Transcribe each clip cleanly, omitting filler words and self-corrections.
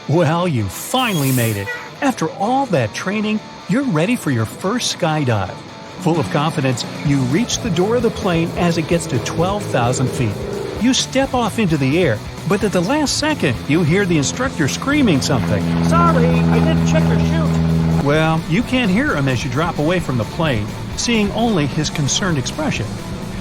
Well, you finally made it. After all that training, you're ready for your first skydive. Full of confidence, you reach the door of the plane as it gets to 12,000 feet. You step off into the air, but at the last second, you hear the instructor screaming something. Sorry, I didn't check your chute. Well, you can't hear him as you drop away from the plane, seeing only his concerned expression.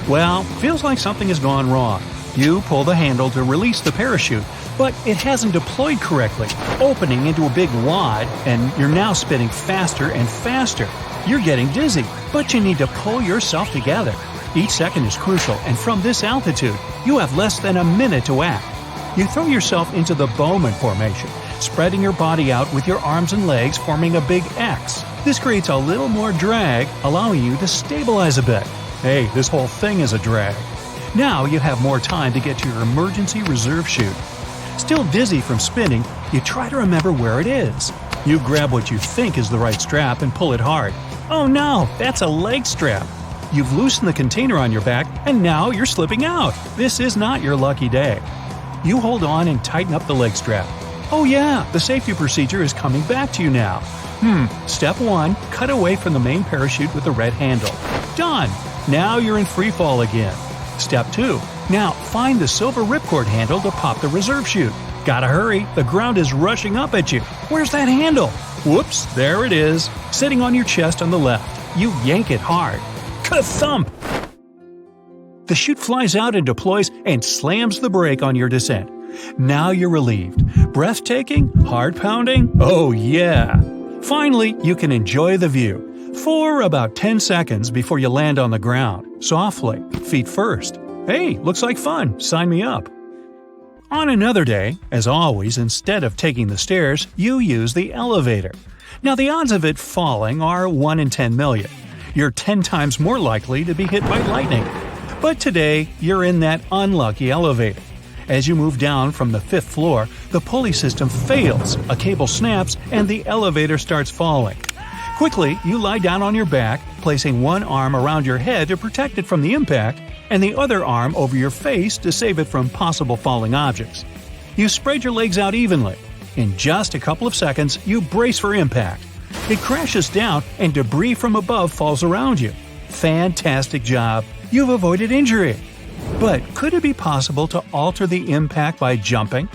Well, feels like something has gone wrong. You pull the handle to release the parachute, but it hasn't deployed correctly, opening into a big wad, and you're now spinning faster and faster. You're getting dizzy, but you need to pull yourself together. Each second is crucial, and from this altitude, you have less than a minute to act. You throw yourself into the Bowman formation, spreading your body out with your arms and legs forming a big X. This creates a little more drag, allowing you to stabilize a bit. Hey, this whole thing is a drag. Now you have more time to get to your emergency reserve chute. Still dizzy from spinning, you try to remember where it is. You grab what you think is the right strap and pull it hard. Oh no, that's a leg strap. You've loosened the container on your back and now you're slipping out. This is not your lucky day. You hold on and tighten up the leg strap. Oh yeah, the safety procedure is coming back to you now. Step 1, cut away from the main parachute with the red handle. Done! Now you're in free fall again. Step 2, now find the silver ripcord handle to pop the reserve chute. Gotta hurry, the ground is rushing up at you. Where's that handle? Whoops, there it is, sitting on your chest on the left. You yank it hard. Ka-thump! The chute flies out and deploys and slams the brake on your descent. Now you're relieved. Breathtaking? Heart-pounding? Oh yeah! Finally, you can enjoy the view. For about 10 seconds before you land on the ground, softly, feet first. Hey, looks like fun, sign me up. On another day, as always, instead of taking the stairs, you use the elevator. Now the odds of it falling are 1 in 10 million. You're 10 times more likely to be hit by lightning. But today, you're in that unlucky elevator. As you move down from the 5th floor, the pulley system fails, a cable snaps, and the elevator starts falling. Quickly, you lie down on your back, placing one arm around your head to protect it from the impact, and the other arm over your face to save it from possible falling objects. You spread your legs out evenly. In just a couple of seconds, you brace for impact. It crashes down, and debris from above falls around you. Fantastic job! You've avoided injury. But could it be possible to alter the impact by jumping?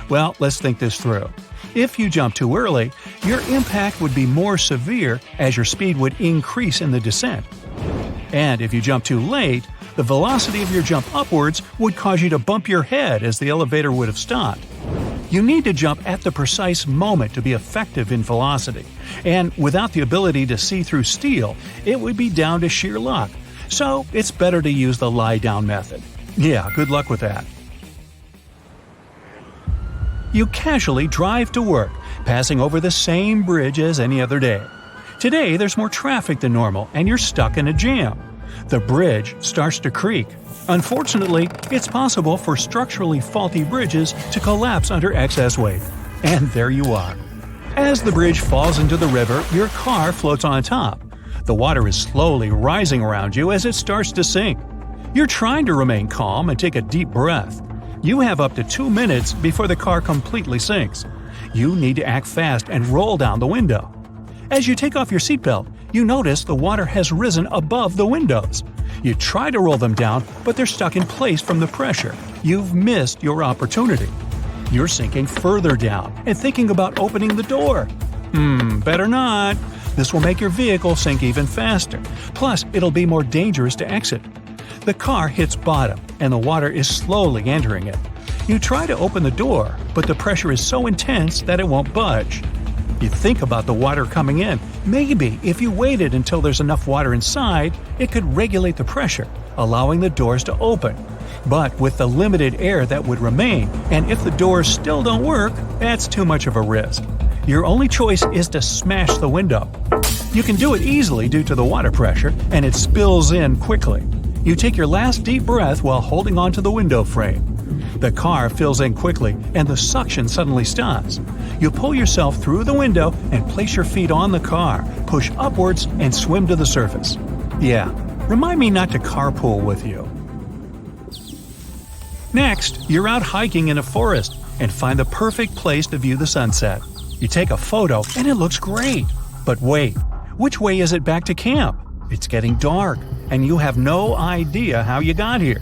Well, let's think this through. If you jump too early, your impact would be more severe as your speed would increase in the descent. And if you jump too late, the velocity of your jump upwards would cause you to bump your head as the elevator would have stopped. You need to jump at the precise moment to be effective in velocity, and without the ability to see through steel, it would be down to sheer luck. So it's better to use the lie-down method. Yeah, good luck with that. You casually drive to work, passing over the same bridge as any other day. Today, there's more traffic than normal, and you're stuck in a jam. The bridge starts to creak. Unfortunately, it's possible for structurally faulty bridges to collapse under excess weight. And there you are. As the bridge falls into the river, your car floats on top. The water is slowly rising around you as it starts to sink. You're trying to remain calm and take a deep breath. You have up to 2 minutes before the car completely sinks. You need to act fast and roll down the window. As you take off your seatbelt, you notice the water has risen above the windows. You try to roll them down, but they're stuck in place from the pressure. You've missed your opportunity. You're sinking further down and thinking about opening the door. Better not. This will make your vehicle sink even faster. Plus, it'll be more dangerous to exit. The car hits bottom, and the water is slowly entering it. You try to open the door, but the pressure is so intense that it won't budge. You think about the water coming in. Maybe if you waited until there's enough water inside, it could regulate the pressure, allowing the doors to open. But with the limited air that would remain, and if the doors still don't work, that's too much of a risk. Your only choice is to smash the window. You can do it easily due to the water pressure, and it spills in quickly. You take your last deep breath while holding onto the window frame. The car fills in quickly, and the suction suddenly stops. You pull yourself through the window and place your feet on the car, push upwards, and swim to the surface. Yeah, remind me not to carpool with you. Next, you're out hiking in a forest. and find the perfect place to view the sunset. You take a photo and it looks great. But wait, which way is it back to camp? It's getting dark, and you have no idea how you got here.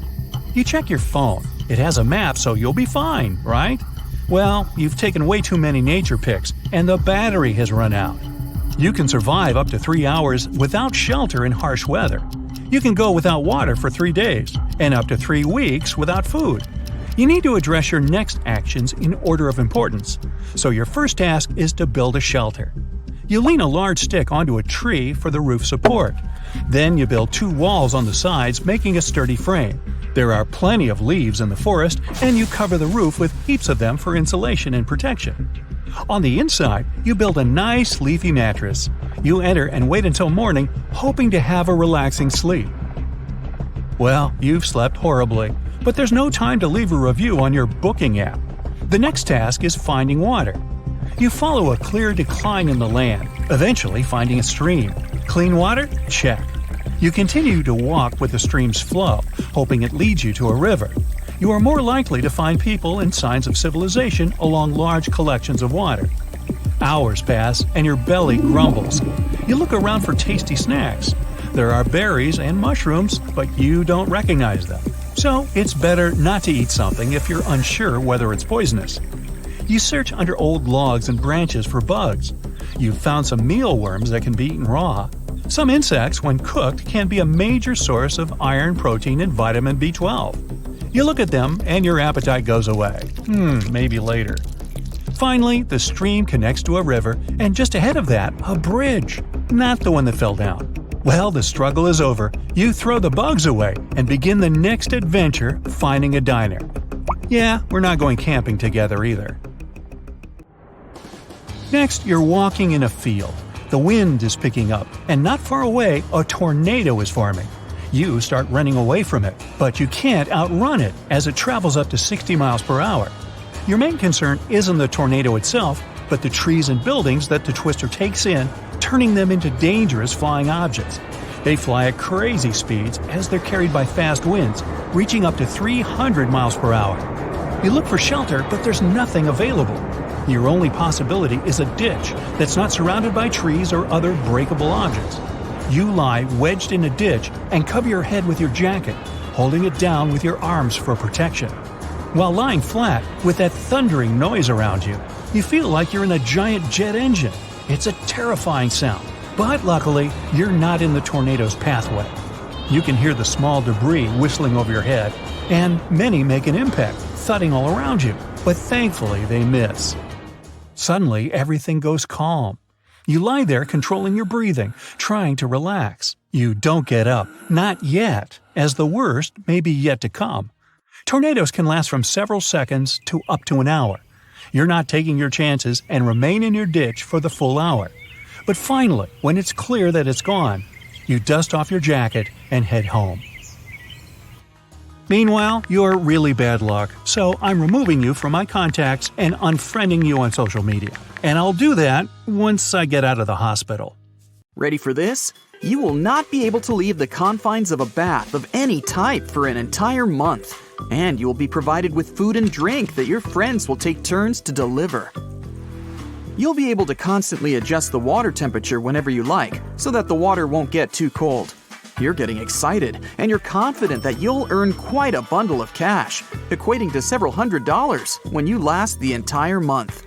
You check your phone. It has a map, so you'll be fine, right? Well, you've taken way too many nature pics, and the battery has run out. You can survive up to 3 hours without shelter in harsh weather. You can go without water for 3 days, and up to 3 weeks without food. You need to address your next actions in order of importance. So your first task is to build a shelter. You lean a large stick onto a tree for the roof support. Then you build 2 walls on the sides, making a sturdy frame. There are plenty of leaves in the forest, and you cover the roof with heaps of them for insulation and protection. On the inside, you build a nice leafy mattress. You enter and wait until morning, hoping to have a relaxing sleep. Well, you've slept horribly, but there's no time to leave a review on your booking app. The next task is finding water. You follow a clear decline in the land, eventually finding a stream. Clean water? Check. You continue to walk with the stream's flow, hoping it leads you to a river. You are more likely to find people and signs of civilization along large collections of water. Hours pass and your belly grumbles. You look around for tasty snacks. There are berries and mushrooms, but you don't recognize them. So it's better not to eat something if you're unsure whether it's poisonous. You search under old logs and branches for bugs. You've found some mealworms that can be eaten raw. Some insects, when cooked, can be a major source of iron, protein, and vitamin B12. You look at them and your appetite goes away. Maybe later. Finally, the stream connects to a river, and just ahead of that, a bridge. Not the one that fell down. Well, the struggle is over. You throw the bugs away and begin the next adventure, finding a diner. Yeah, we're not going camping together either. Next, you're walking in a field. The wind is picking up, and not far away, a tornado is forming. You start running away from it, but you can't outrun it as it travels up to 60 miles per hour. Your main concern isn't the tornado itself, but the trees and buildings that the twister takes in, turning them into dangerous flying objects. They fly at crazy speeds as they're carried by fast winds, reaching up to 300 miles per hour. You look for shelter, but there's nothing available. Your only possibility is a ditch that's not surrounded by trees or other breakable objects. You lie wedged in a ditch and cover your head with your jacket, holding it down with your arms for protection. While lying flat, with that thundering noise around you, you feel like you're in a giant jet engine. It's a terrifying sound, but luckily, you're not in the tornado's pathway. You can hear the small debris whistling over your head, and many make an impact, thudding all around you, but thankfully they miss. Suddenly, everything goes calm. You lie there controlling your breathing, trying to relax. You don't get up, not yet, as the worst may be yet to come. Tornadoes can last from several seconds to up to an hour. You're not taking your chances and remain in your ditch for the full hour. But finally, when it's clear that it's gone, you dust off your jacket and head home. Meanwhile, you're really bad luck, so I'm removing you from my contacts and unfriending you on social media. And I'll do that once I get out of the hospital. Ready for this? You will not be able to leave the confines of a bath of any type for an entire month. And you will be provided with food and drink that your friends will take turns to deliver. You'll be able to constantly adjust the water temperature whenever you like, so that the water won't get too cold. You're getting excited, and you're confident that you'll earn quite a bundle of cash, equating to several $100s when you last the entire month.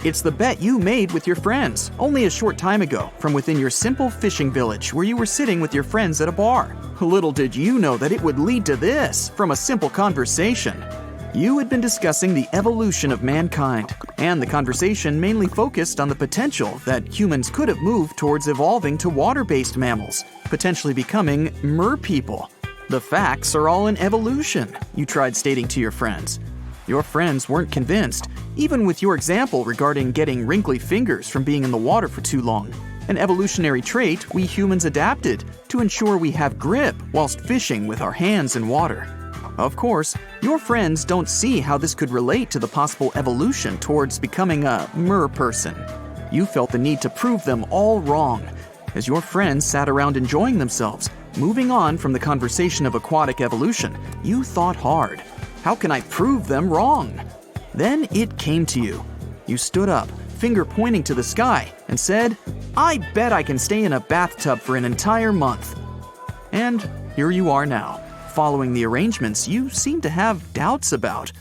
It's the bet you made with your friends only a short time ago from within your simple fishing village where you were sitting with your friends at a bar. Little did you know that it would lead to this from a simple conversation. You had been discussing the evolution of mankind, and the conversation mainly focused on the potential that humans could have moved towards evolving to water-based mammals, potentially becoming merpeople. The facts are all in evolution, you tried stating to your friends. Your friends weren't convinced, even with your example regarding getting wrinkly fingers from being in the water for too long, an evolutionary trait we humans adapted to ensure we have grip whilst fishing with our hands in water. Of course, your friends don't see how this could relate to the possible evolution towards becoming a mer-person. You felt the need to prove them all wrong. As your friends sat around enjoying themselves, moving on from the conversation of aquatic evolution, you thought hard. How can I prove them wrong? Then it came to you. You stood up, finger pointing to the sky, and said, "I bet I can stay in a bathtub for an entire month." And here you are now, following the arrangements you seem to have doubts about.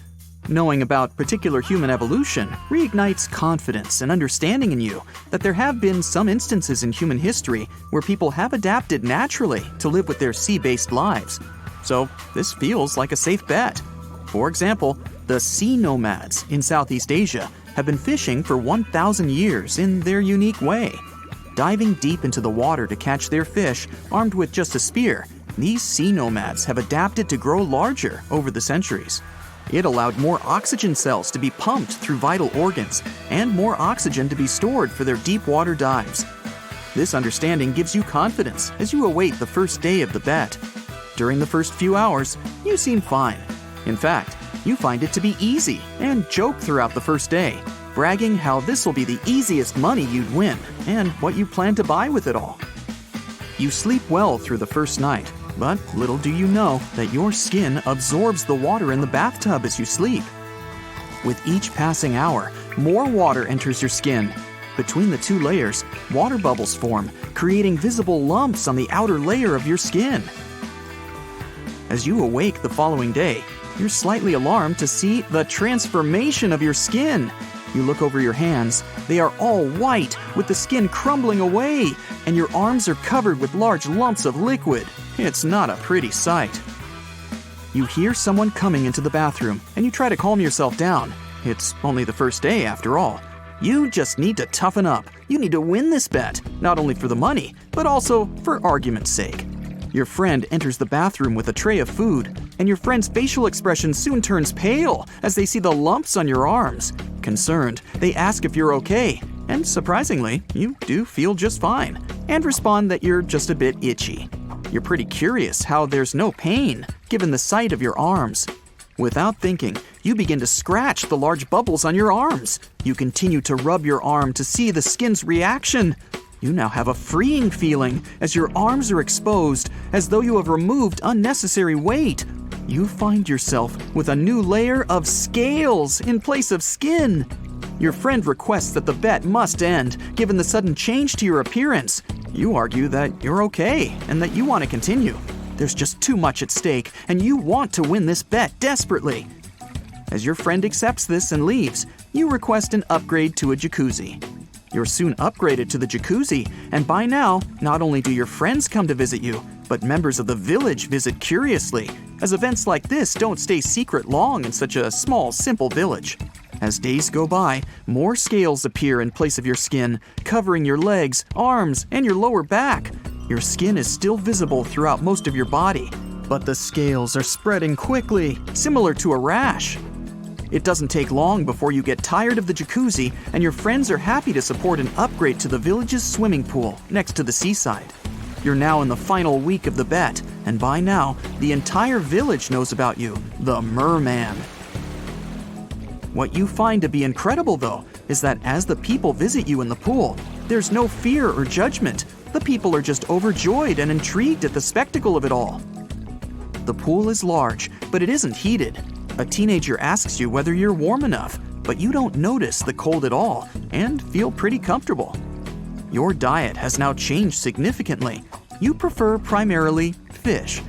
Knowing about particular human evolution reignites confidence and understanding in you that there have been some instances in human history where people have adapted naturally to live with their sea-based lives. So this feels like a safe bet. For example, the sea nomads in Southeast Asia have been fishing for 1,000 years in their unique way. Diving deep into the water to catch their fish, armed with just a spear, these sea nomads have adapted to grow larger over the centuries. It allowed more oxygen cells to be pumped through vital organs and more oxygen to be stored for their deep water dives. This understanding gives you confidence as you await the first day of the bet. During the first few hours, you seem fine. In fact, you find it to be easy and joke throughout the first day, bragging how this will be the easiest money you'd win and what you plan to buy with it all. You sleep well through the first night, but little do you know that your skin absorbs the water in the bathtub as you sleep. With each passing hour, more water enters your skin. Between the two layers, water bubbles form, creating visible lumps on the outer layer of your skin. As you awake the following day, you're slightly alarmed to see the transformation of your skin. You look over your hands. They are all white, with the skin crumbling away, and your arms are covered with large lumps of liquid. It's not a pretty sight. You hear someone coming into the bathroom, and you try to calm yourself down. It's only the first day after all. You just need to toughen up. You need to win this bet, not only for the money, but also for argument's sake. Your friend enters the bathroom with a tray of food, and your friend's facial expression soon turns pale as they see the lumps on your arms. Concerned, they ask if you're okay, and surprisingly, you do feel just fine, and respond that you're just a bit itchy. You're pretty curious how there's no pain, given the sight of your arms. Without thinking, you begin to scratch the large bubbles on your arms. You continue to rub your arm to see the skin's reaction. You now have a freeing feeling as your arms are exposed, as though you have removed unnecessary weight. You find yourself with a new layer of scales in place of skin. Your friend requests that the bet must end, given the sudden change to your appearance. You argue that you're okay and that you want to continue. There's just too much at stake, and you want to win this bet desperately. As your friend accepts this and leaves, you request an upgrade to a jacuzzi. You're soon upgraded to the jacuzzi, and by now, not only do your friends come to visit you, but members of the village visit curiously, as events like this don't stay secret long in such a small, simple village. As days go by, more scales appear in place of your skin, covering your legs, arms, and your lower back. Your skin is still visible throughout most of your body, but the scales are spreading quickly, similar to a rash. It doesn't take long before you get tired of the jacuzzi, and your friends are happy to support an upgrade to the village's swimming pool next to the seaside. You're now in the final week of the bet, and by now, the entire village knows about you, the Merman. What you find to be incredible, though, is that as the people visit you in the pool, there's no fear or judgment. The people are just overjoyed and intrigued at the spectacle of it all. The pool is large, but it isn't heated. A teenager asks you whether you're warm enough, but you don't notice the cold at all and feel pretty comfortable. Your diet has now changed significantly. You prefer primarily fish.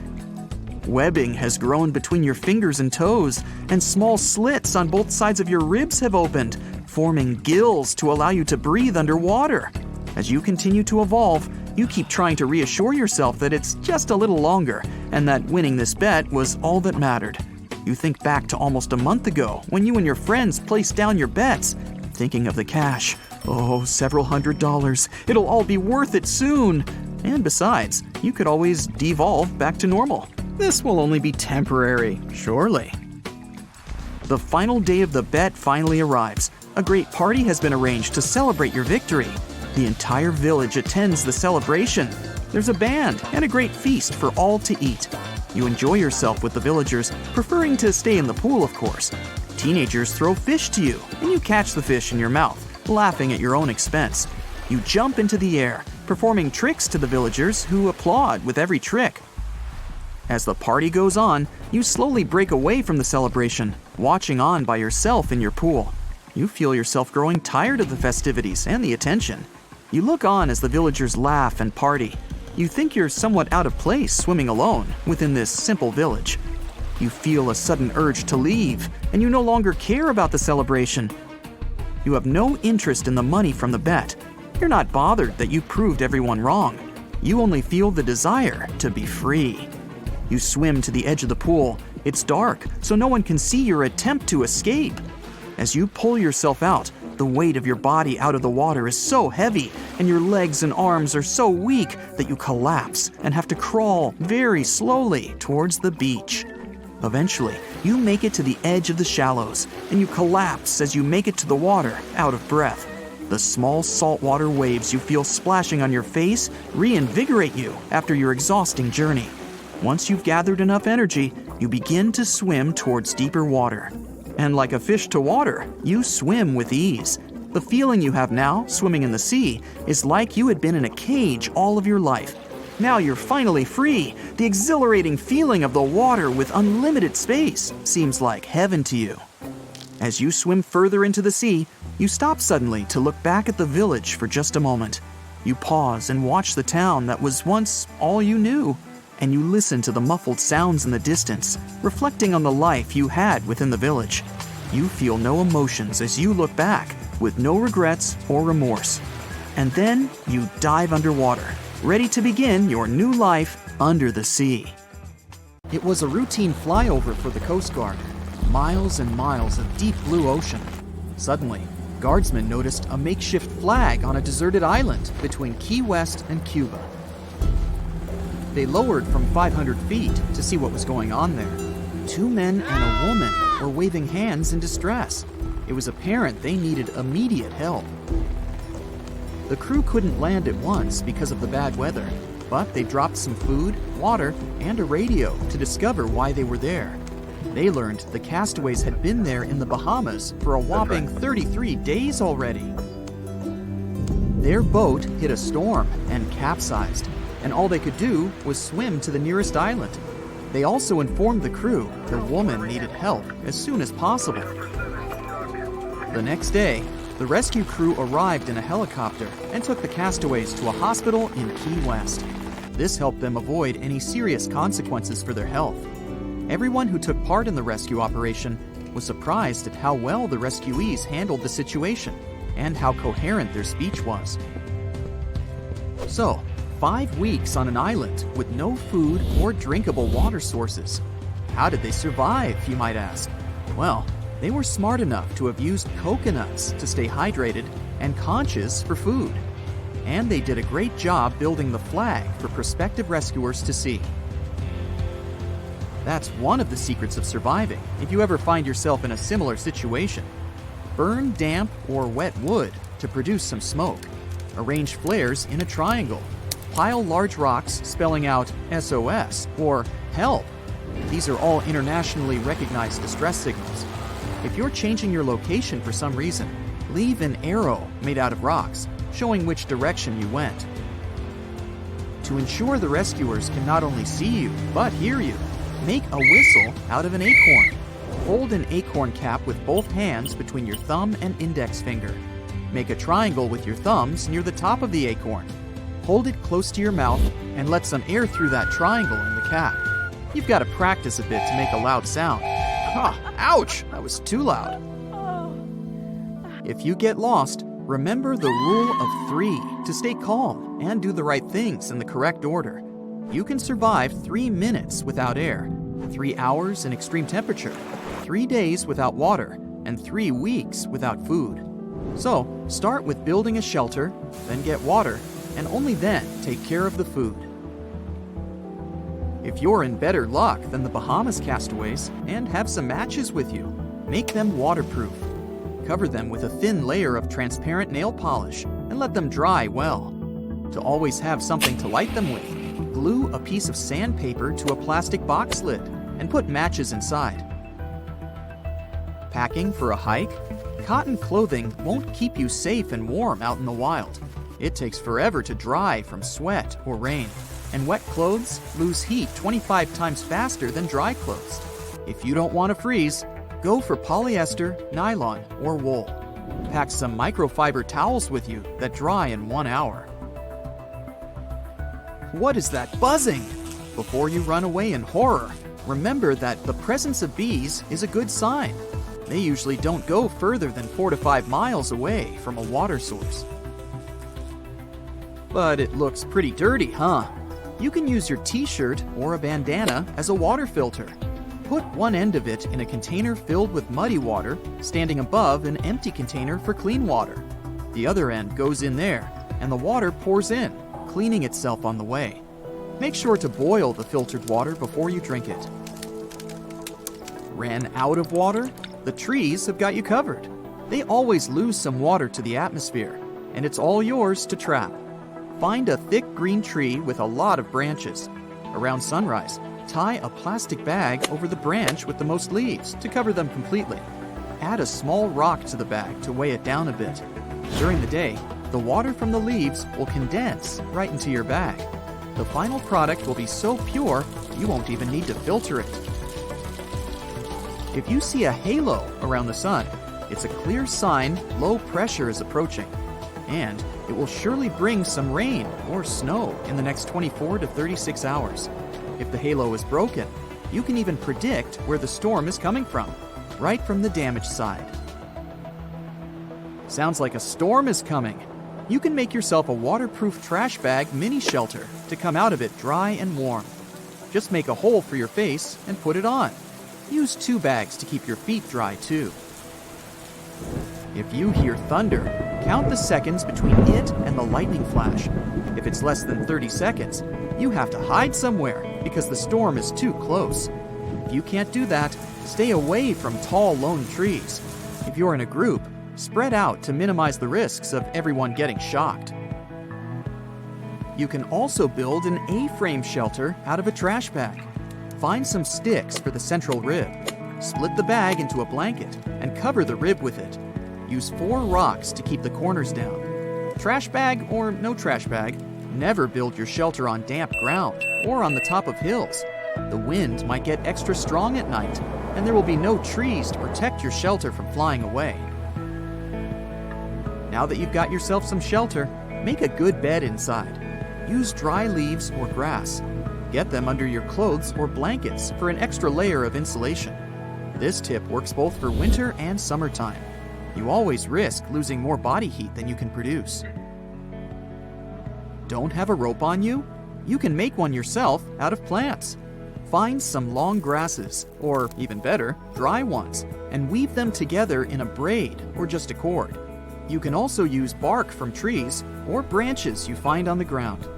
Webbing has grown between your fingers and toes, and small slits on both sides of your ribs have opened, forming gills to allow you to breathe underwater. As you continue to evolve, you keep trying to reassure yourself that it's just a little longer, and that winning this bet was all that mattered. You think back to almost a month ago when you and your friends placed down your bets, thinking of the cash. Oh, several $100s. It'll all be worth it soon. And besides, you could always devolve back to normal. This will only be temporary, surely. The final day of the bet finally arrives. A great party has been arranged to celebrate your victory. The entire village attends the celebration. There's a band and a great feast for all to eat. You enjoy yourself with the villagers, preferring to stay in the pool, of course. Teenagers throw fish to you, and you catch the fish in your mouth, laughing at your own expense. You jump into the air, performing tricks to the villagers who applaud with every trick. As the party goes on, you slowly break away from the celebration, watching on by yourself in your pool. You feel yourself growing tired of the festivities and the attention. You look on as the villagers laugh and party. You think you're somewhat out of place swimming alone within this simple village. You feel a sudden urge to leave, and you no longer care about the celebration. You have no interest in the money from the bet. You're not bothered that you proved everyone wrong. You only feel the desire to be free. You swim to the edge of the pool. It's dark, so no one can see your attempt to escape. As you pull yourself out, the weight of your body out of the water is so heavy, and your legs and arms are so weak that you collapse and have to crawl very slowly towards the beach. Eventually, you make it to the edge of the shallows, and you collapse as you make it to the water, out of breath. The small saltwater waves you feel splashing on your face reinvigorate you after your exhausting journey. Once you've gathered enough energy, you begin to swim towards deeper water. And like a fish to water, you swim with ease. The feeling you have now, swimming in the sea, is like you had been in a cage all of your life. Now you're finally free. The exhilarating feeling of the water with unlimited space seems like heaven to you. As you swim further into the sea, you stop suddenly to look back at the village for just a moment. You pause and watch the town that was once all you knew, and you listen to the muffled sounds in the distance, reflecting on the life you had within the village. You feel no emotions as you look back, with no regrets or remorse. And then you dive underwater, ready to begin your new life under the sea. It was a routine flyover for the Coast Guard. Miles and miles of deep blue ocean. Suddenly, guardsmen noticed a makeshift flag on a deserted island between Key West and Cuba. They lowered from 500 feet to see what was going on there. 2 men and a woman were waving hands in distress. It was apparent they needed immediate help. The crew couldn't land at once because of the bad weather, but they dropped some food, water, and a radio to discover why they were there. They learned the castaways had been there in the Bahamas for a whopping 33 days already. Their boat hit a storm and capsized, and all they could do was swim to the nearest island. They also informed the crew the woman needed help as soon as possible. The next day, the rescue crew arrived in a helicopter and took the castaways to a hospital in Key West. This helped them avoid any serious consequences for their health. Everyone who took part in the rescue operation was surprised at how well the rescuees handled the situation and how coherent their speech was. So, 5 weeks on an island with no food or drinkable water sources. How did they survive, you might ask? Well, they were smart enough to have used coconuts to stay hydrated and conchs for food. And they did a great job building the flag for prospective rescuers to see. That's one of the secrets of surviving if you ever find yourself in a similar situation. Burn damp or wet wood to produce some smoke. Arrange flares in a triangle. Pile large rocks spelling out SOS or help. These are all internationally recognized distress signals. If you're changing your location for some reason, leave an arrow made out of rocks, showing which direction you went. To ensure the rescuers can not only see you, but hear you, make a whistle out of an acorn. Hold an acorn cap with both hands between your thumb and index finger. Make a triangle with your thumbs near the top of the acorn. Hold it close to your mouth and let some air through that triangle in the cap. You've got to practice a bit to make a loud sound. Ouch! That was too loud. If you get lost, remember the rule of 3 to stay calm and do the right things in the correct order. You can survive 3 minutes without air, 3 hours in extreme temperature, 3 days without water, and 3 weeks without food. So, start with building a shelter, then get water, and only then take care of the food. If you're in better luck than the Bahamas castaways and have some matches with you, make them waterproof. Cover them with a thin layer of transparent nail polish and let them dry well. To always have something to light them with, glue a piece of sandpaper to a plastic box lid and put matches inside. Packing for a hike? Cotton clothing won't keep you safe and warm out in the wild. It takes forever to dry from sweat or rain, and wet clothes lose heat 25 times faster than dry clothes. If you don't want to freeze, Go for polyester, nylon, or wool. Pack some microfiber towels with you that dry in 1 hour. What is that buzzing? Before you run away in horror, remember that the presence of bees is a good sign. They usually don't go further than 4 to 5 miles away from a water source. But it looks pretty dirty, huh? You can use your t-shirt or a bandana as a water filter. Put one end of it in a container filled with muddy water, standing above an empty container for clean water. The other end goes in there, and the water pours in, cleaning itself on the way. Make sure to boil the filtered water before you drink it. Ran out of water? The trees have got you covered. They always lose some water to the atmosphere, and it's all yours to trap. Find a thick green tree with a lot of branches. Around sunrise, tie a plastic bag over the branch with the most leaves to cover them completely. Add a small rock to the bag to weigh it down a bit. During the day, the water from the leaves will condense right into your bag. The final product will be so pure, you won't even need to filter it. If you see a halo around the sun, it's a clear sign low pressure is approaching. And it will surely bring some rain or snow in the next 24 to 36 hours. If the halo is broken, you can even predict where the storm is coming from, right from the damaged side. Sounds like a storm is coming. You can make yourself a waterproof trash bag mini shelter to come out of it dry and warm. Just make a hole for your face and put it on. Use 2 bags to keep your feet dry too. If you hear thunder, count the seconds between it and the lightning flash. If it's less than 30 seconds, you have to hide somewhere because the storm is too close. If you can't do that, stay away from tall lone trees. If you're in a group, spread out to minimize the risks of everyone getting shocked. You can also build an A-frame shelter out of a trash bag. Find some sticks for the central rib. Split the bag into a blanket and cover the rib with it. Use 4 rocks to keep the corners down. Trash bag or no trash bag, never build your shelter on damp ground or on the top of hills. The wind might get extra strong at night, and there will be no trees to protect your shelter from flying away. Now that you've got yourself some shelter, make a good bed inside. Use dry leaves or grass. Get them under your clothes or blankets for an extra layer of insulation. This tip works both for winter and summertime. You always risk losing more body heat than you can produce. Don't have a rope on you? You can make one yourself out of plants. Find some long grasses, or even better, dry ones, and weave them together in a braid or just a cord. You can also use bark from trees or branches you find on the ground.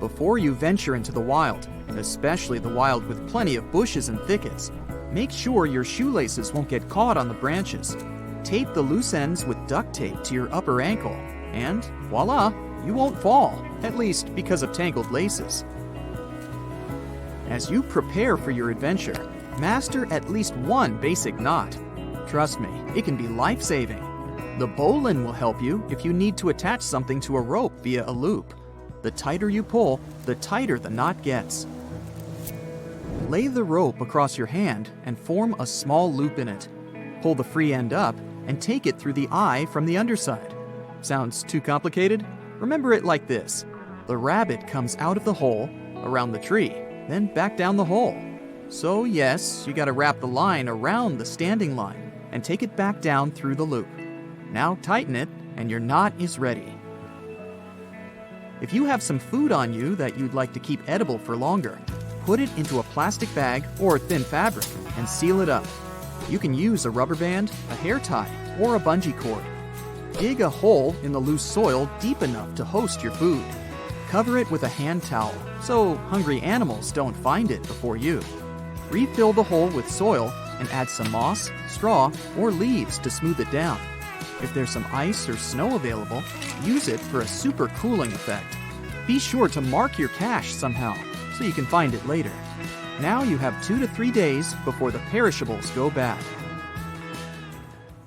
Before you venture into the wild, especially the wild with plenty of bushes and thickets, make sure your shoelaces won't get caught on the branches. Tape the loose ends with duct tape to your upper ankle, and voila, you won't fall, at least because of tangled laces. As you prepare for your adventure, master at least one basic knot. Trust me, it can be life-saving. The bowline will help you if you need to attach something to a rope via a loop. The tighter you pull, the tighter the knot gets. Lay the rope across your hand and form a small loop in it. Pull the free end up and take it through the eye from the underside. Sounds too complicated? Remember it like this. The rabbit comes out of the hole, around the tree, then back down the hole. So yes, you gotta wrap the line around the standing line and take it back down through the loop. Now tighten it and your knot is ready. If you have some food on you that you'd like to keep edible for longer, put it into a plastic bag or thin fabric and seal it up. You can use a rubber band, a hair tie, or a bungee cord. Dig a hole in the loose soil deep enough to host your food. Cover it with a hand towel so hungry animals don't find it before you. Refill the hole with soil and add some moss, straw, or leaves to smooth it down. If there's some ice or snow available, use it for a super cooling effect. Be sure to mark your cache somehow so you can find it later. Now you have 2 to 3 days before the perishables go bad.